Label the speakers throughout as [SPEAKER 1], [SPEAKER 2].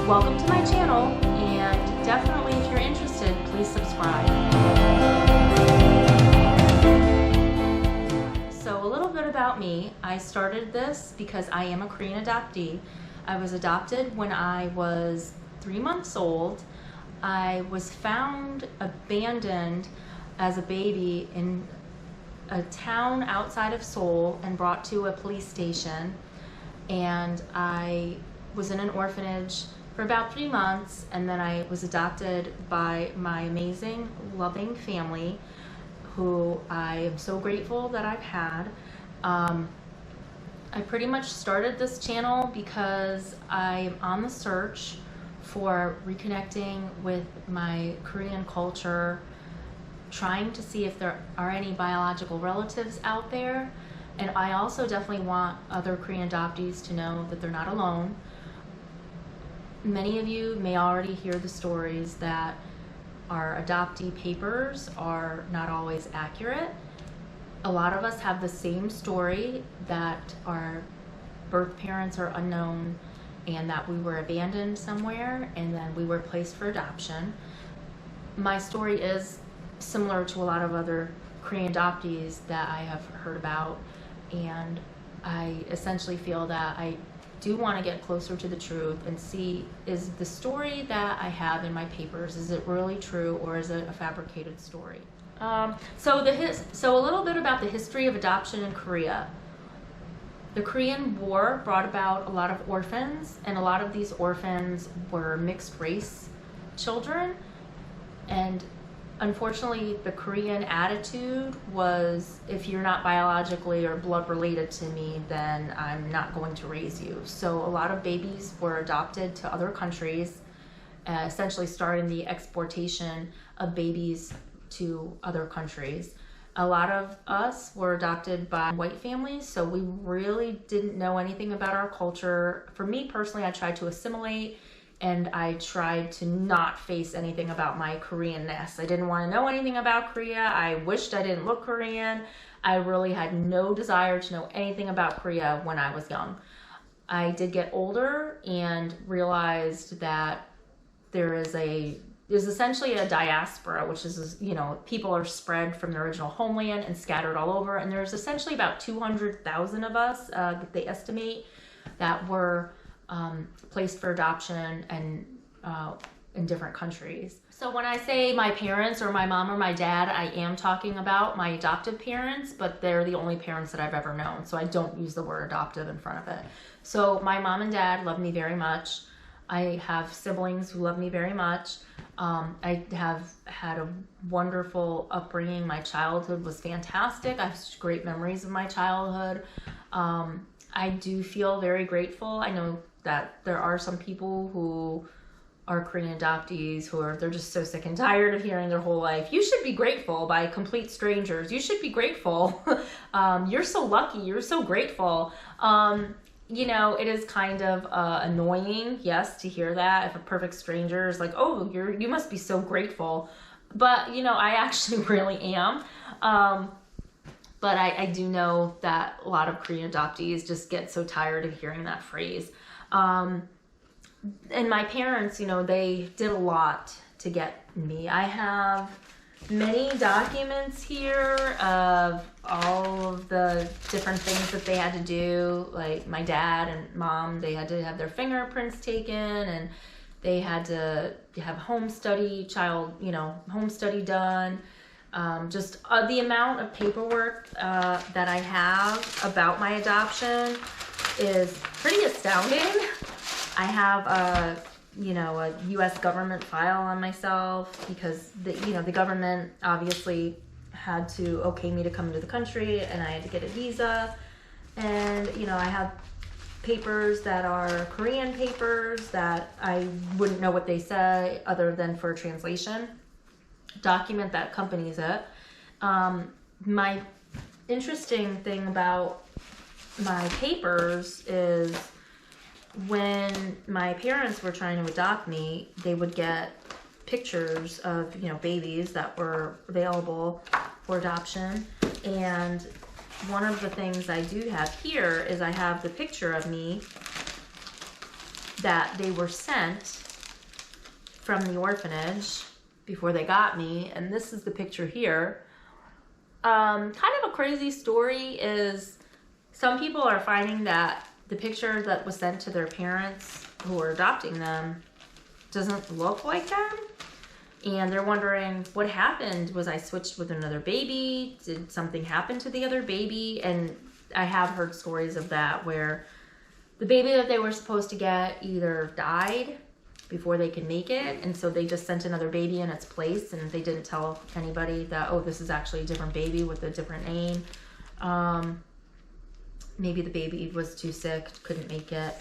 [SPEAKER 1] Welcome to my channel, and definitely if you're interested, please subscribe. So a little bit about me. I started this because I am a Korean adoptee. I was adopted when I was 3 months old. I was found abandoned as a baby in a town outside of Seoul and brought to a police station, and I was in an orphanage for about 3 months, and then I was adopted by my amazing, loving family who I am so grateful that I've had. I pretty much started this channel because I'm on the search for reconnecting with my Korean culture, trying to see if there are any biological relatives out there. And I also definitely want other Korean adoptees to know that they're not alone. Many of you may already hear the stories that our adoptee papers are not always accurate. A lot of us have the same story, that our birth parents are unknown and that we were abandoned somewhere and then we were placed for adoption. My story is similar to a lot of other Korean adoptees that I have heard about, and I essentially feel that I do want to get closer to the truth and see, is the story that I have in my papers, is it really true or is it a fabricated story? So a little bit about the history of adoption in Korea. The Korean War brought about a lot of orphans, and a lot of these orphans were mixed race children, and unfortunately the Korean attitude was, if you're not biologically or blood related to me, then I'm not going to raise you. So a lot of babies were adopted to other countries, essentially starting the exportation of babies to other countries. A lot of us were adopted by white families, so we really didn't know anything about our culture. For me personally, I tried to assimilate, and I tried to not face anything about my Koreanness. I didn't want to know anything about Korea. I wished I didn't look Korean. I really had no desire to know anything about Korea when I was young. I did get older and realized that there's essentially a diaspora, which is, people are spread from the original homeland and scattered all over. And there's essentially about 200,000 of us that they estimate that were placed for adoption and in different countries. So when I say my parents or my mom or my dad, I am talking about my adoptive parents, but they're the only parents that I've ever known. So I don't use the word adoptive in front of it. So my mom and dad love me very much. I have siblings who love me very much. I have had a wonderful upbringing. My childhood was fantastic. I have such great memories of my childhood. I do feel very grateful. I know that there are some people who are Korean adoptees they're just so sick and tired of hearing their whole life, you should be grateful, by complete strangers. You should be grateful. You're so lucky. You're so grateful. It is kind of annoying, yes, to hear that. If a perfect stranger is like, oh, you must be so grateful. But, I actually really am. But I do know that a lot of Korean adoptees just get so tired of hearing that phrase. And my parents, they did a lot to get me. I have many documents here of all of the different things that they had to do. Like my dad and mom, they had to have their fingerprints taken, and they had to have home study done. Just the amount of paperwork that I have about my adoption is pretty astounding. I have a U.S. government file on myself because the government obviously had to okay me to come into the country, and I had to get a visa. And I have papers that are Korean papers that I wouldn't know what they say other than for translation. Document that accompanies it. My interesting thing about my papers is when my parents were trying to adopt me, they would get pictures of babies that were available for adoption, and one of the things I do have here is I have the picture of me that they were sent from the orphanage before they got me. And this is the picture here. Kind of a crazy story is some people are finding that the picture that was sent to their parents who were adopting them doesn't look like them. And they're wondering, what happened? Was I switched with another baby? Did something happen to the other baby? And I have heard stories of that where the baby that they were supposed to get either died before they could make it, and so they just sent another baby in its place, and they didn't tell anybody that, oh, this is actually a different baby with a different name. Maybe the baby was too sick, couldn't make it.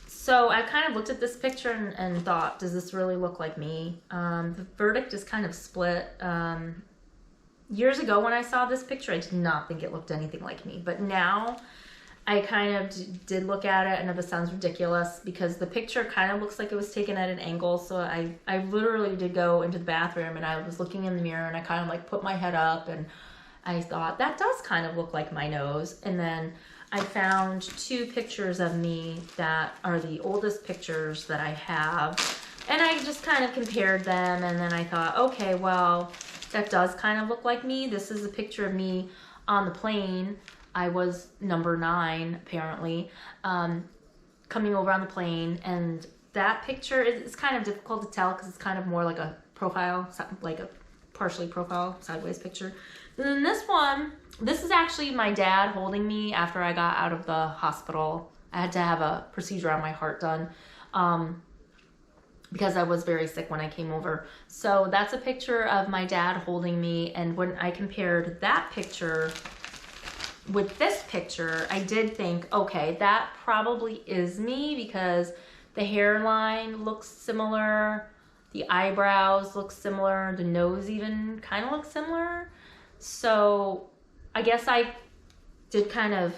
[SPEAKER 1] So I kind of looked at this picture and thought, does this really look like me? The verdict is kind of split. Years ago when I saw this picture, I did not think it looked anything like me. But now I kind of did look at it. I know this sounds ridiculous because the picture kind of looks like it was taken at an angle. So I literally did go into the bathroom and I was looking in the mirror and I kind of like put my head up and I thought, that does kind of look like my nose. And then I found 2 pictures of me that are the oldest pictures that I have. And I just kind of compared them and then I thought, okay, well, that does kind of look like me. This is a picture of me on the plane. I was number 9, apparently, coming over on the plane. And that picture is kind of difficult to tell because it's kind of more like a profile, like a partially profile, sideways picture. And then this one, this is actually my dad holding me after I got out of the hospital. I had to have a procedure on my heart done because I was very sick when I came over. So that's a picture of my dad holding me. And when I compared that picture with this picture, I did think, okay, that probably is me because the hairline looks similar, the eyebrows look similar, the nose even kind of looks similar. So I guess I did kind of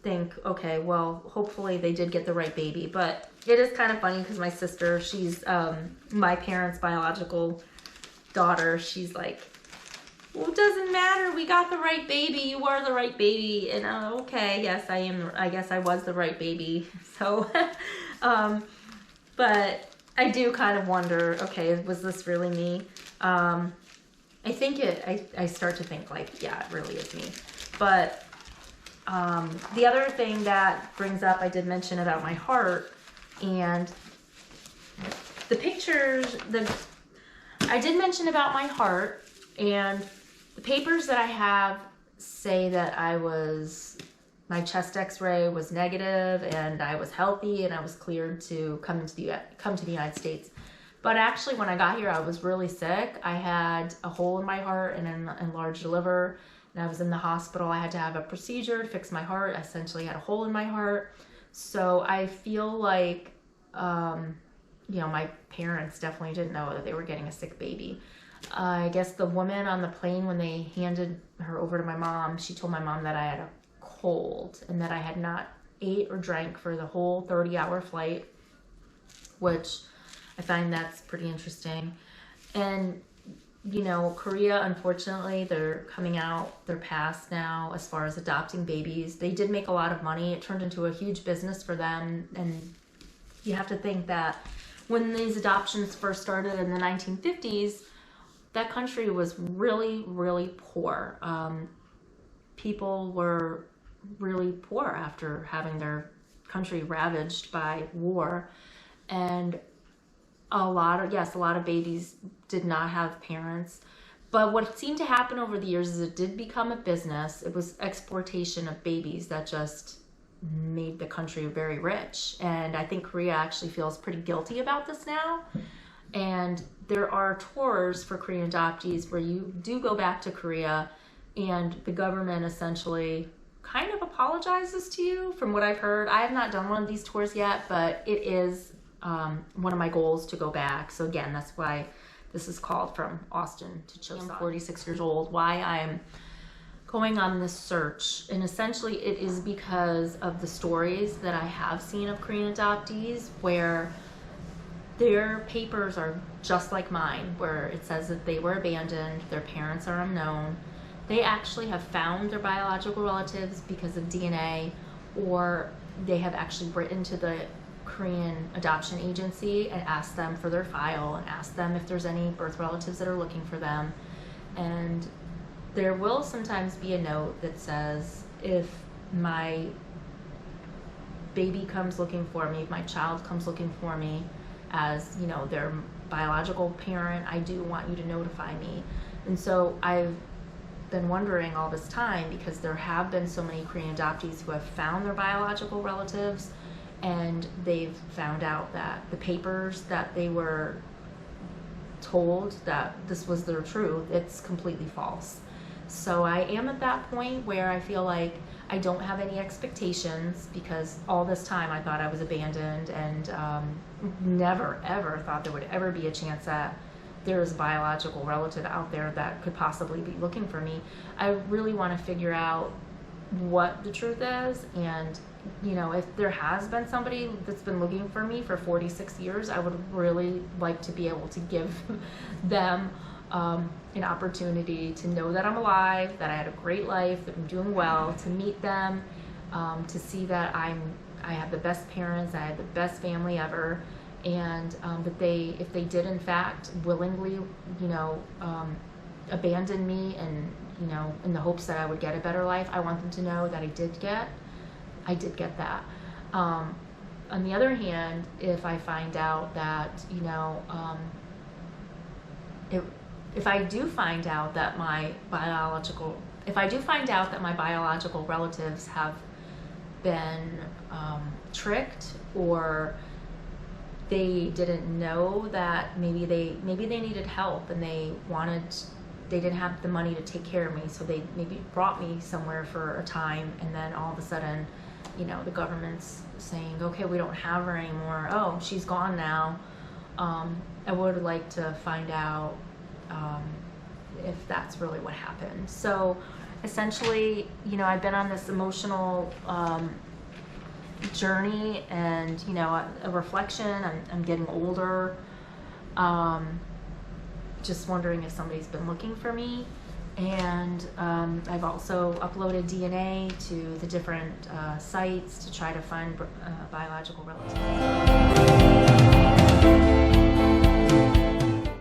[SPEAKER 1] think, okay, well, hopefully they did get the right baby. But it is kind of funny because my sister, she's my parents' biological daughter. She's like, well, it doesn't matter. We got the right baby. You are the right baby. And okay, yes, I am. I guess I was the right baby. So, but I do kind of wonder, okay, was this really me? I think I start to think like, yeah, it really is me. But the other thing that brings up, I did mention about my heart and the pictures, I did mention about my heart and the papers that I have say that my chest x-ray was negative and I was healthy and I was cleared to come to the United States. But actually, when I got here, I was really sick. I had a hole in my heart and an enlarged liver, and I was in the hospital. I had to have a procedure to fix my heart. I essentially had a hole in my heart. So I feel like, my parents definitely didn't know that they were getting a sick baby. I guess the woman on the plane, when they handed her over to my mom, she told my mom that I had a cold and that I had not ate or drank for the whole 30-hour flight, which I find that's pretty interesting. And, Korea, unfortunately, they're coming out, they're past now as far as adopting babies. They did make a lot of money. It turned into a huge business for them. And you have to think that when these adoptions first started in the 1950s, that country was really, really poor. People were really poor after having their country ravaged by war. And a lot of babies did not have parents. But what seemed to happen over the years is it did become a business. It was exportation of babies that just made the country very rich. And I think Korea actually feels pretty guilty about this now. And there are tours for Korean adoptees where you do go back to Korea and the government essentially kind of apologizes to you, from what I've heard. I have not done one of these tours yet, but it is one of my goals to go back. So again, that's why this is called From Austin to Chosun. I'm 46 years old. Why I'm going on this search, and essentially it is because of the stories that I have seen of Korean adoptees where their papers are just like mine, where it says that they were abandoned, their parents are unknown. They actually have found their biological relatives because of DNA, or they have actually written to the Korean adoption agency and ask them for their file and ask them if there's any birth relatives that are looking for them. And there will sometimes be a note that says, if my baby comes looking for me, if my child comes looking for me as, you know, their biological parent, I do want you to notify me. And so I've been wondering all this time, because there have been so many Korean adoptees who have found their biological relatives, and they've found out that the papers that they were told that this was their truth, it's completely false. So I am at that point where I feel like I don't have any expectations, because all this time I thought I was abandoned, and never ever thought there would ever be a chance that there's a biological relative out there that could possibly be looking for me. I really want to figure out what the truth is, and you know, if there has been somebody that's been looking for me for 46 years, I would really like to be able to give them an opportunity to know that I'm alive, that I had a great life, that I'm doing well, to meet them, to see that I have the best parents, I had the best family ever, and that if they did in fact willingly, you know, abandon me, and you know, in the hopes that I would get a better life, I want them to know that I did get that. On the other hand, if I find out that, you know, if I do find out that my biological relatives have been tricked, or they didn't know that maybe they needed help, and they didn't have the money to take care of me, so they maybe brought me somewhere for a time, and then all of a sudden, you know, the government's saying, okay, we don't have her anymore, oh, she's gone now. I would like to find out if that's really what happened. So essentially, you know, I've been on this emotional journey, and you know, a reflection. I'm getting older, just wondering if somebody's been looking for me. And I've also uploaded DNA to the different sites to try to find biological relatives.